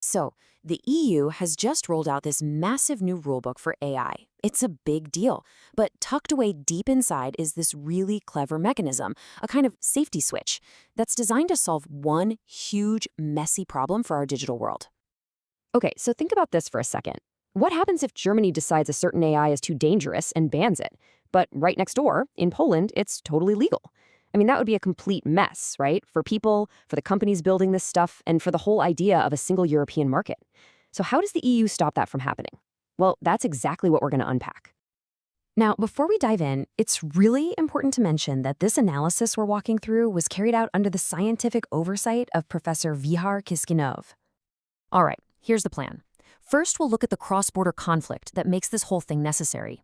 So, the EU has just rolled out this massive new rulebook for AI. It's a big deal, but tucked away deep inside is this really clever mechanism, a kind of safety switch, that's designed to solve one huge, messy problem for our digital world. Okay, so think about this for a second. What happens if Germany decides a certain AI is too dangerous and bans it? But right next door, in Poland, it's totally legal. I mean, that would be a complete mess, right? For people, for the companies building this stuff, and for the whole idea of a single European market. So how does the EU stop that from happening? Well, that's exactly what we're going to unpack. Now, before we dive in, it's really important to mention that this analysis we're walking through was carried out under the scientific oversight of Professor Vihar Kiskinov. All right, here's the plan. First, we'll look at the cross-border conflict that makes this whole thing necessary.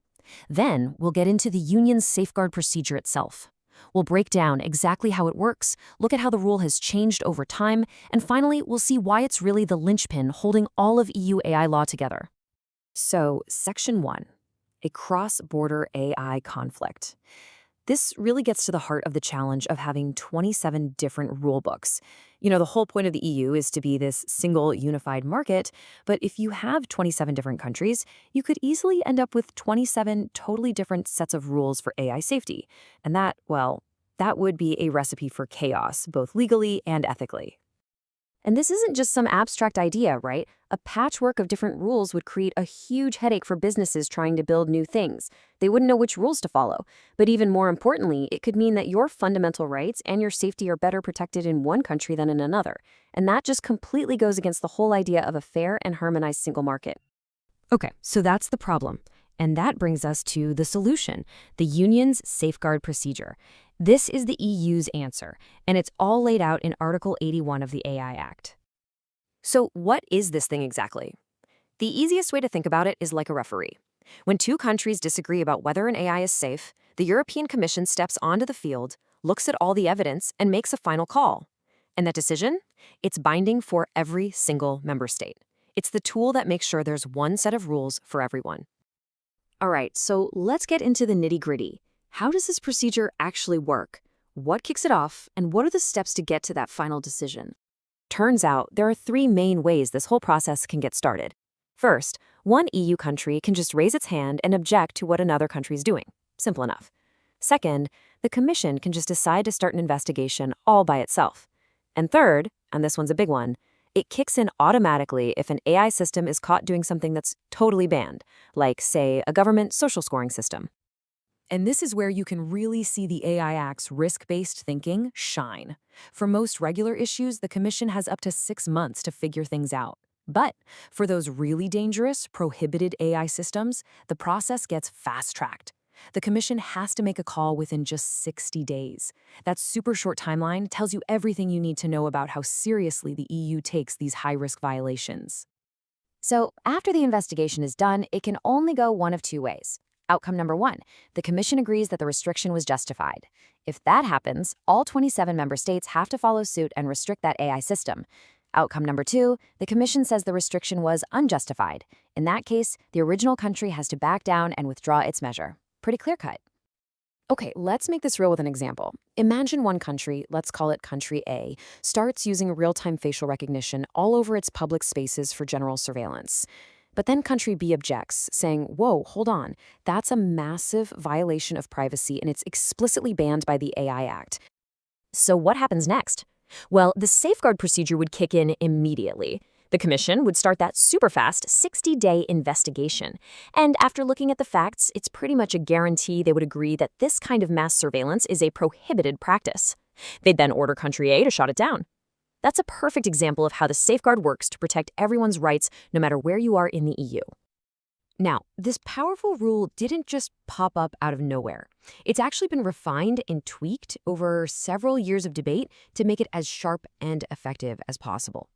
Then, we'll get into the union's safeguard procedure itself. We'll break down exactly how it works, look at how the rule has changed over time, and finally, we'll see why it's really the linchpin holding all of EU AI law together. So, Section 1, a cross-border AI conflict. This really gets to the heart of the challenge of having 27 different rulebooks. You know, the whole point of the EU is to be this single unified market, but if you have 27 different countries, you could easily end up with 27 totally different sets of rules for AI safety. And that, well, that would be a recipe for chaos, both legally and ethically. And this isn't just some abstract idea, right? A patchwork of different rules would create a huge headache for businesses trying to build new things. They wouldn't know which rules to follow. But even more importantly, it could mean that your fundamental rights and your safety are better protected in one country than in another. And that just completely goes against the whole idea of a fair and harmonized single market. Okay, so that's the problem. And that brings us to the solution, the union's safeguard procedure. This is the EU's answer, and it's all laid out in Article 81 of the AI Act. So what is this thing exactly? The easiest way to think about it is like a referee. When two countries disagree about whether an AI is safe, the European Commission steps onto the field, looks at all the evidence, and makes a final call. And that decision? It's binding for every single member state. It's the tool that makes sure there's one set of rules for everyone. All right, so let's get into the nitty-gritty. How does this procedure actually work? What kicks it off, and what are the steps to get to that final decision? Turns out there are three main ways this whole process can get started. First, one EU country can just raise its hand and object to what another country is doing. Simple enough. Second, the Commission can just decide to start an investigation all by itself. And third, and this one's a big one, it kicks in automatically if an AI system is caught doing something that's totally banned, like, say, a government social scoring system. And this is where you can really see the AI Act's risk-based thinking shine. For most regular issues, the Commission has up to 6 months to figure things out. But for those really dangerous, prohibited AI systems, the process gets fast-tracked. The Commission has to make a call within just 60 days. That super short timeline tells you everything you need to know about how seriously the EU takes these high-risk violations. So, after the investigation is done, it can only go one of two ways. Outcome number 1, the Commission agrees that the restriction was justified. If that happens, all 27 member states have to follow suit and restrict that AI system. Outcome number 2, the Commission says the restriction was unjustified. In that case, the original country has to back down and withdraw its measure. Pretty clear-cut. Okay, let's make this real with an example. Imagine one country, let's call it country A, starts using real-time facial recognition all over its public spaces for general surveillance. But then country B objects, saying, whoa, hold on, that's a massive violation of privacy and it's explicitly banned by the AI Act. So what happens next? Well, the safeguard procedure would kick in immediately. The Commission would start that super fast 60-day investigation. And after looking at the facts, it's pretty much a guarantee they would agree that this kind of mass surveillance is a prohibited practice. They'd then order country A to shut it down. That's a perfect example of how the safeguard works to protect everyone's rights, no matter where you are in the EU. Now, this powerful rule didn't just pop up out of nowhere. It's actually been refined and tweaked over several years of debate to make it as sharp and effective as possible.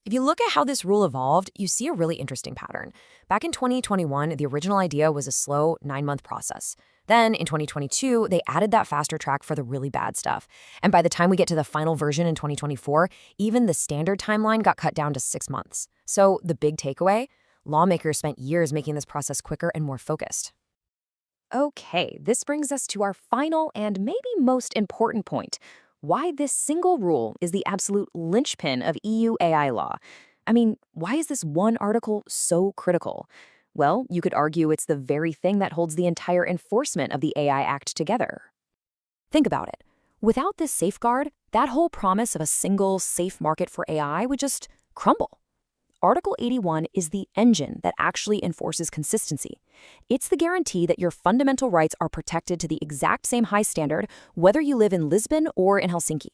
If you look at how this rule evolved, you see a really interesting pattern. Back in 2021, the original idea was a slow 9-month process. Then, in 2022, they added that faster track for the really bad stuff. And by the time we get to the final version in 2024, even the standard timeline got cut down to 6 months. So, the big takeaway? Lawmakers spent years making this process quicker and more focused. Okay, this brings us to our final and maybe most important point. Why this single rule is the absolute linchpin of EU AI law. I mean, why is this one article so critical? Well, you could argue it's the very thing that holds the entire enforcement of the AI Act together. Think about it. Without this safeguard, that whole promise of a single, safe market for AI would just crumble. Article 81 is the engine that actually enforces consistency. It's the guarantee that your fundamental rights are protected to the exact same high standard, whether you live in Lisbon or in Helsinki.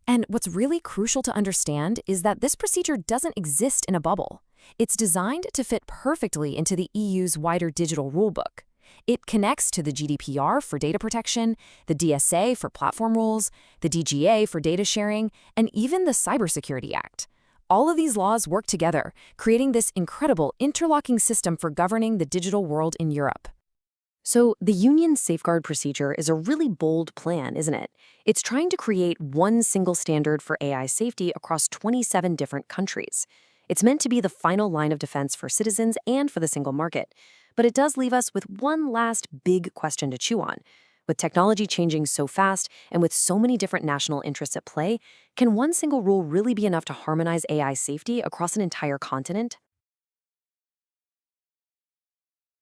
And what's really crucial to understand is that this procedure doesn't exist in a bubble. It's designed to fit perfectly into the EU's wider digital rulebook. It connects to the GDPR for data protection, the DSA for platform rules, the DGA for data sharing, and even the Cybersecurity Act. All of these laws work together, creating this incredible interlocking system for governing the digital world in Europe. So the Union Safeguard Procedure is a really bold plan, isn't it? It's trying to create one single standard for AI safety across 27 different countries. It's meant to be the final line of defense for citizens and for the single market. But it does leave us with one last big question to chew on. With technology changing so fast and with so many different national interests at play, can one single rule really be enough to harmonize AI safety across an entire continent?